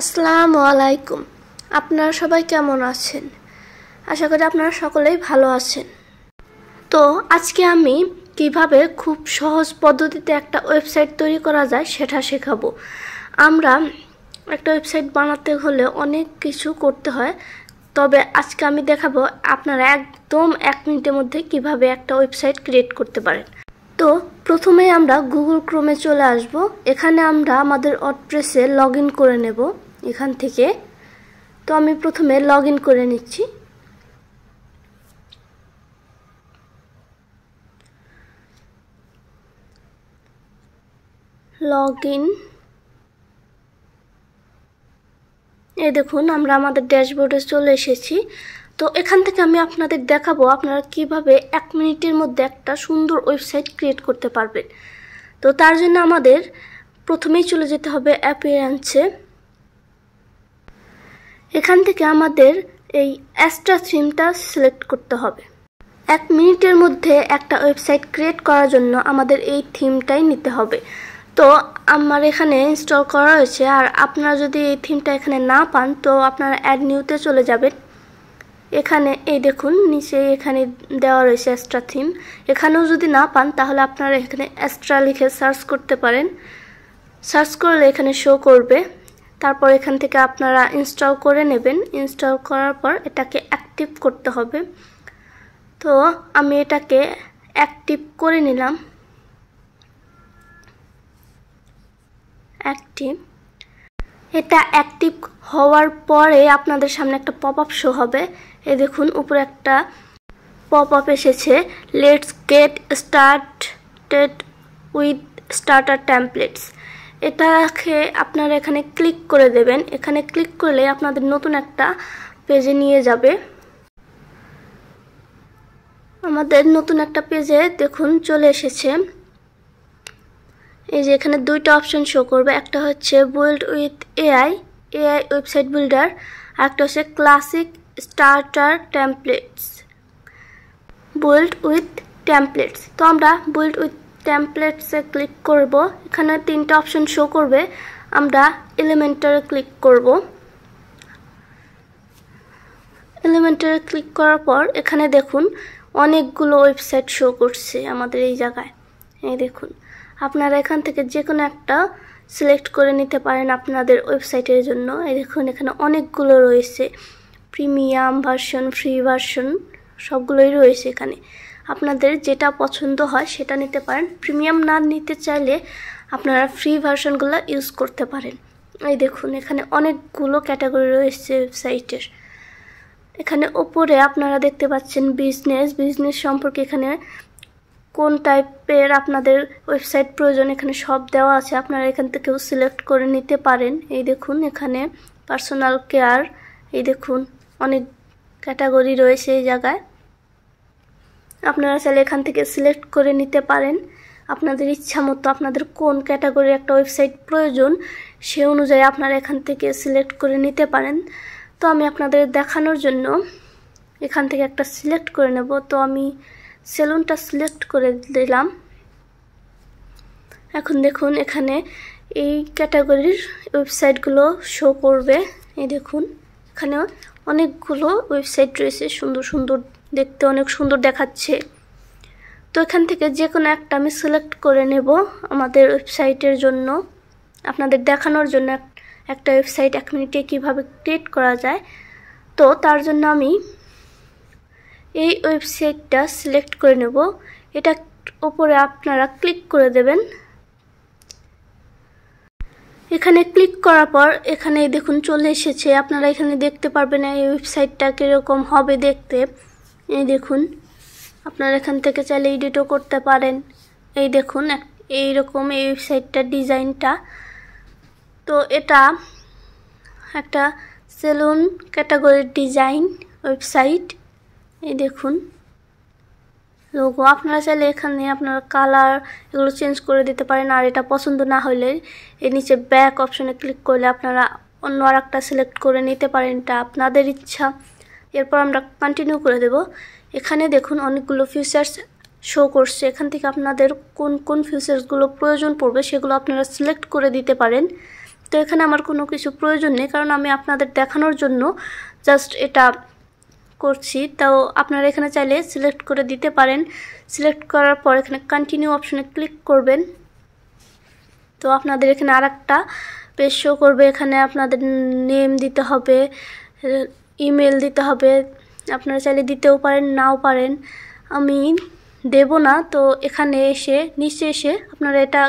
আসসালামু আলাইকুম। আপনারা সবাই কেমন আছেন? আশা করি আপনারা সকলেই ভালো আছেন। তো আজকে আমি কিভাবে খুব সহজ পদ্ধতিতে একটা ওয়েবসাইট তৈরি করা যায় সেটা শেখাবো। আমরা একটা ওয়েবসাইট বানাতে হলে অনেক কিছু করতে হয়, তবে আজকে আমি দেখাবো আপনারা একদম 1 মিনিটের মধ্যে কিভাবে একটা ওয়েবসাইট ক্রিয়েট করতে পারেন। তো প্রথমে আমরা গুগল ক্রোমে চলে আসব। এখানে আমরা আমাদের ওয়ার্ডপ্রেসে লগ ইন করে নেব এখান থেকে। তো আমি প্রথমে লগ ইন করে নিচ্ছি। লগ ইন, এই দেখুন আমরা আমাদের ড্যাশবোর্ডে চলে এসেছি। তো এখান থেকে আমি আপনাদের দেখাবো আপনারা কিভাবে 1 মিনিটের মধ্যে একটা সুন্দর ওয়েবসাইট ক্রিয়েট করতে পারবেন। তো তার জন্য আমাদের প্রথমেই চলে যেতে হবে অ্যাপিয়ারেন্সে। এখান থেকে আমাদের এই অ্যাস্ট্রা থিমটা সিলেক্ট করতে হবে। 1 মিনিটের মধ্যে একটা ওয়েবসাইট ক্রিয়েট করার জন্য আমাদের এই থিমটাই নিতে হবে। তো আমার এখানে ইনস্টল করা হয়েছে, আর আপনারা যদি এই থিমটা এখানে না পান তো আপনারা অ্যাড নিউতে চলে যাবেন। এখানে এই দেখুন নিচে এখানে দেওয়া রয়েছে অ্যাস্ট্রা থিম। এখানেও যদি না পান তাহলে আপনারা এখানে অ্যাস্ট্রা লিখে সার্চ করতে পারেন। সার্চ করলে এখানে শো করবে। তারপর এখান থেকে আপনারা ইনস্টল করে নেবেন। ইনস্টল করার পর এটাকে অ্যাক্টিভ করতে হবে। তো আমি এটাকে অ্যাক্টিভ করে নিলাম। অ্যাক্টিভ, এটা অ্যাক্টিভ হওয়ার পরে আপনাদের সামনে একটা পপআপ শো হবে। এই দেখুন উপরে একটা পপআপ এসেছে, let's get started with starter templates. এটাকে আপনারা এখানে ক্লিক করে দেবেন। এখানে ক্লিক করলে আপনাদের নতুন একটা পেজে নিয়ে যাবে। আমাদের নতুন একটা পেজে দেখুন চলে এসেছে। এই যে এখানে দুইটা অপশন শো করবে, একটা হচ্ছে build with AI website builder, আর একটা হচ্ছে classic starter templates, build with templates. তো আমরা বিল্ড উইথ টেমপ্লেটসে ক্লিক করব। এখানে 3টা অপশন শো করবে, আমরা এলিমেন্টারে ক্লিক করব। এলিমেন্টারে ক্লিক করার পর এখানে দেখুন অনেকগুলো ওয়েবসাইট শো করছে আমাদের এই জায়গায়। এই দেখুন আপনারা এখান থেকে যে কোনো একটা সিলেক্ট করে নিতে পারেন আপনাদের ওয়েবসাইটের জন্য। এই দেখুন এখানে অনেকগুলো রয়েছে, প্রিমিয়াম ভার্সন, ফ্রি ভার্সন সবগুলোই রয়েছে। এখানে আপনাদের যেটা পছন্দ হয় সেটা নিতে পারেন। প্রিমিয়াম না নিতে চাইলে আপনারা ফ্রি ভার্সনগুলো ইউজ করতে পারেন। এই দেখুন এখানে অনেকগুলো ক্যাটাগরি রয়েছে ওয়েবসাইটের। এখানে ওপরে আপনারা দেখতে পাচ্ছেন বিজনেস সম্পর্কে এখানে কোন টাইপের আপনাদের ওয়েবসাইট প্রয়োজন এখানে সব দেওয়া আছে। আপনারা এখান থেকেও সিলেক্ট করে নিতে পারেন। এই দেখুন এখানে পার্সোনাল কেয়ার, এই দেখুন অনেক ক্যাটাগরি রয়েছে এই জায়গায়। আপনারা চাইলে এখান থেকে সিলেক্ট করে নিতে পারেন আপনাদের ইচ্ছা মতো। আপনাদের কোন ক্যাটাগরির একটা ওয়েবসাইট প্রয়োজন সে অনুযায়ী আপনারা এখান থেকে সিলেক্ট করে নিতে পারেন। তো আমি আপনাদের দেখানোর জন্য এখান থেকে একটা সিলেক্ট করে নেব। তো আমি সেলুনটা সিলেক্ট করে দিলাম। এখন দেখুন এখানে এই ক্যাটাগরির ওয়েবসাইটগুলো শো করবে। এই দেখুন এখানে অনেকগুলো ওয়েবসাইট রয়েছে, সুন্দর সুন্দর দেখতে, অনেক সুন্দর দেখাচ্ছে। তো এখান থেকে যে কোনো একটা আমি সিলেক্ট করে নেব আমাদের ওয়েবসাইটের জন্য, আপনাদের দেখানোর জন্য একটা ওয়েবসাইট 1 মিনিটে কিভাবে ক্রিয়েট করা যায়। তো তার জন্য আমি এই ওয়েবসাইটটা সিলেক্ট করে নেব। এটা উপরে আপনারা ক্লিক করে দেবেন। এখানে ক্লিক করার পর এখানে দেখুন চলে এসেছে। আপনারা এখানে দেখতে পারবেন এই ওয়েবসাইটটা কীরকম হবে দেখতে। এই দেখুন আপনারা এখান থেকে চাইলে এডিটও করতে পারেন। এই দেখুন এইরকম এই ওয়েবসাইটটার ডিজাইনটা। তো এটা একটা সেলুন ক্যাটাগরির ডিজাইন ওয়েবসাইট। এই দেখুন লোগো। আপনারা চাইলে এখানে আপনারা কালার এগুলো চেঞ্জ করে দিতে পারেন। আর এটা পছন্দ না হলে এর নিচে ব্যাক অপশনে ক্লিক করলে আপনারা অন্য আর একটা সিলেক্ট করে নিতে পারেন, এটা আপনাদের ইচ্ছা। এরপর আমরা কন্টিনিউ করে দেব। এখানে দেখুন অনেকগুলো ফিচার্স শো করছে। এখান থেকে আপনাদের কোন কোন ফিচার্সগুলো প্রয়োজন পড়বে সেগুলো আপনারা সিলেক্ট করে দিতে পারেন। তো এখানে আমার কোনো কিছু প্রয়োজন নেই, কারণ আমি আপনাদের দেখানোর জন্য জাস্ট এটা করছি। তাও আপনারা এখানে চাইলে সিলেক্ট করে দিতে পারেন। সিলেক্ট করার পর এখানে কন্টিনিউ অপশনে ক্লিক করবেন। তো আপনাদের এখানে আরেকটা পেজ শো করবে। এখানে আপনাদের নেম দিতে হবে, ইমেল দিতে হবে। আপনারা চাইলে দিতেও পারেন, নাও পারেন। আমি দেব না। তো এখানে নিচে এসে আপনারা এটা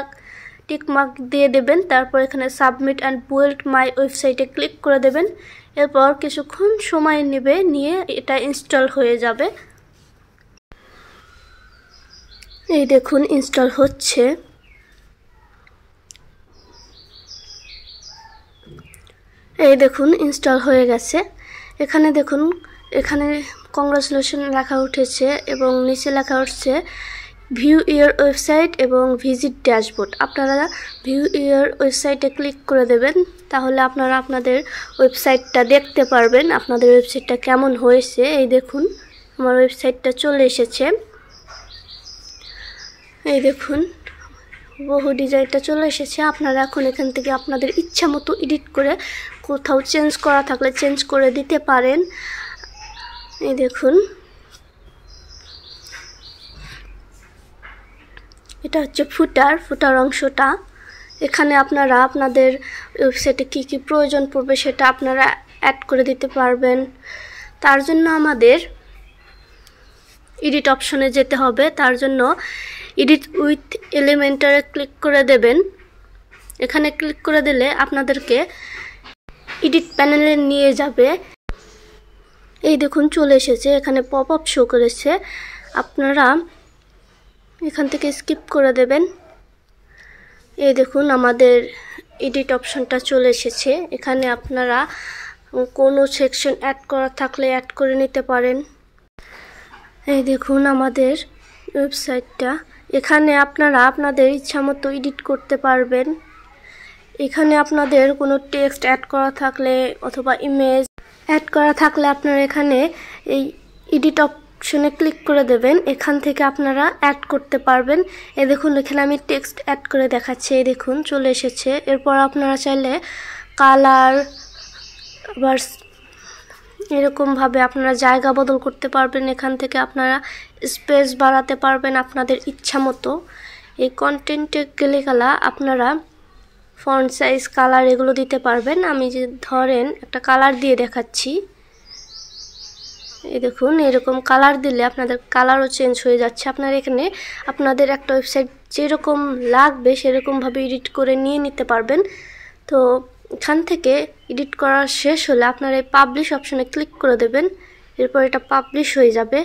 টিকমার্ক দিয়ে দেবেন। তারপর এখানে সাবমিট অ্যান্ড বিল্ড মাই ওয়েবসাইটে ক্লিক করে দেবেন। এরপর কিছুক্ষণ সময় নিয়ে এটা ইনস্টল হয়ে যাবে। এই দেখুন ইনস্টল হচ্ছে। এই দেখুন ইনস্টল হয়ে গেছে। এখানে দেখুন, এখানে কংগ্রাচুলেশন লেখা উঠেছে এবং নিচে লেখা উঠছে ভিউ ইয়োর ওয়েবসাইট এবং ভিজিট ড্যাশবোর্ড। আপনারা ভিউ ইয়োর ওয়েবসাইটে ক্লিক করে দেবেন, তাহলে আপনারা আপনাদের ওয়েবসাইটটা দেখতে পারবেন, আপনাদের ওয়েবসাইটটা কেমন হয়েছে। এই দেখুন আমার ওয়েবসাইটটা চলে এসেছে। এই দেখুন বহু ডিজাইনটা চলে এসেছে। আপনারা এখন এখান থেকে আপনাদের ইচ্ছা মতো এডিট করে কোথাও চেঞ্জ করা থাকলে চেঞ্জ করে দিতে পারেন। এই দেখুন এটা হচ্ছে ফুটার অংশটা। এখানে আপনারা আপনাদের ওয়েবসাইটে কি কি প্রয়োজন পড়বে সেটা আপনারা অ্যাড করে দিতে পারবেন। তার জন্য আমাদের এডিট অপশনে যেতে হবে। তার জন্য এডিট উইথ এলিমেন্টরে ক্লিক করে দেবেন। এখানে ক্লিক করে দিলে আপনাদেরকে এডিট প্যানেলে নিয়ে যাবে। এই দেখুন চলে এসেছে। এখানে পপ আপ শো করেছে, আপনারা এখান থেকে স্কিপ করে দেবেন। এই দেখুন আমাদের এডিট অপশনটা চলে এসেছে। এখানে আপনারা কোনো সেকশন অ্যাড করা থাকলে অ্যাড করে নিতে পারেন। এই দেখুন আমাদের ওয়েবসাইটটা। এখানে আপনারা আপনাদের ইচ্ছা মতো এডিট করতে পারবেন। এখানে আপনাদের কোনো টেক্সট অ্যাড করা থাকলে অথবা ইমেজ অ্যাড করা থাকলে আপনারা এখানে এই এডিট অপশনে ক্লিক করে দেবেন। এখান থেকে আপনারা অ্যাড করতে পারবেন। এই দেখুন এখানে আমি টেক্সট অ্যাড করে দেখাচ্ছি। এই দেখুন চলে এসেছে। এরপর আপনারা চাইলে কালার আবার এরকমভাবে আপনারা জায়গা বদল করতে পারবেন। এখান থেকে আপনারা স্পেস বাড়াতে পারবেন আপনাদের ইচ্ছা মতো। এই কন্টেন্টে গেলে আপনারা ফন্ট সাইজ, কালার এগুলো দিতে পারবেন। আমি যে ধরেন একটা কালার দিয়ে দেখাচ্ছি। এই দেখুন এরকম কালার দিলে আপনাদের কালারও চেঞ্জ হয়ে যাচ্ছে। আপনারা এখানে আপনাদের একটা ওয়েবসাইট যেরকম লাগবে সেরকমভাবে এডিট করে নিয়ে নিতে পারবেন। তো এখান থেকে এডিট করা শেষ হলে আপনারা এই পাবলিশ অপশনে ক্লিক করে দেবেন। এরপর এটা পাবলিশ হয়ে যাবে।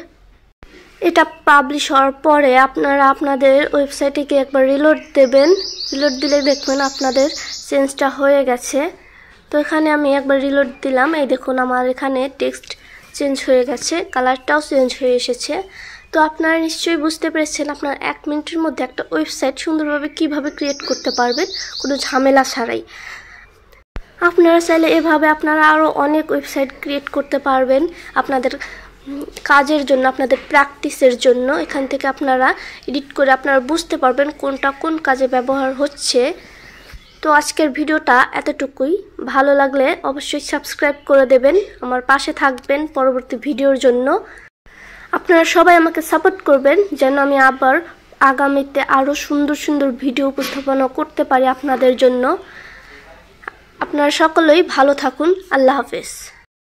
এটা পাবলিশ হওয়ার পরে আপনারা আপনাদের ওয়েবসাইটে একবার রিলোড দেবেন। রিলোড দিলে দেখবেন আপনাদের চেঞ্জটা হয়ে গেছে। তো এখানে আমি একবার রিলোড দিলাম। এই দেখুন আমার এখানে টেক্সট চেঞ্জ হয়ে গেছে, কালারটাও চেঞ্জ হয়ে এসেছে। তো আপনারা নিশ্চয়ই বুঝতে পেরেছেন আপনার 1 মিনিটের মধ্যে একটা ওয়েবসাইট সুন্দরভাবে কিভাবে ক্রিয়েট করতে পারবেন কোনো ঝামেলা ছাড়াই। আপনারা চাইলে এভাবে আপনারা আরও অনেক ওয়েবসাইট ক্রিয়েট করতে পারবেন আপনাদের কাজের জন্য, আপনাদের প্র্যাকটিসের জন্য। এখান থেকে আপনারা এডিট করে আপনারা বুঝতে পারবেন কোনটা কোন কাজে ব্যবহার হচ্ছে। তো আজকের ভিডিওটা এতটুকুই। ভালো লাগলে অবশ্যই সাবস্ক্রাইব করে দেবেন, আমার পাশে থাকবেন পরবর্তী ভিডিওর জন্য। আপনারা সবাই আমাকে সাপোর্ট করবেন যেন আমি আবার আগামীতে আরও সুন্দর সুন্দর ভিডিও উপস্থাপনা করতে পারি আপনাদের জন্য। আপনারা সকলেই ভালো থাকুন। আল্লাহ হাফেজ।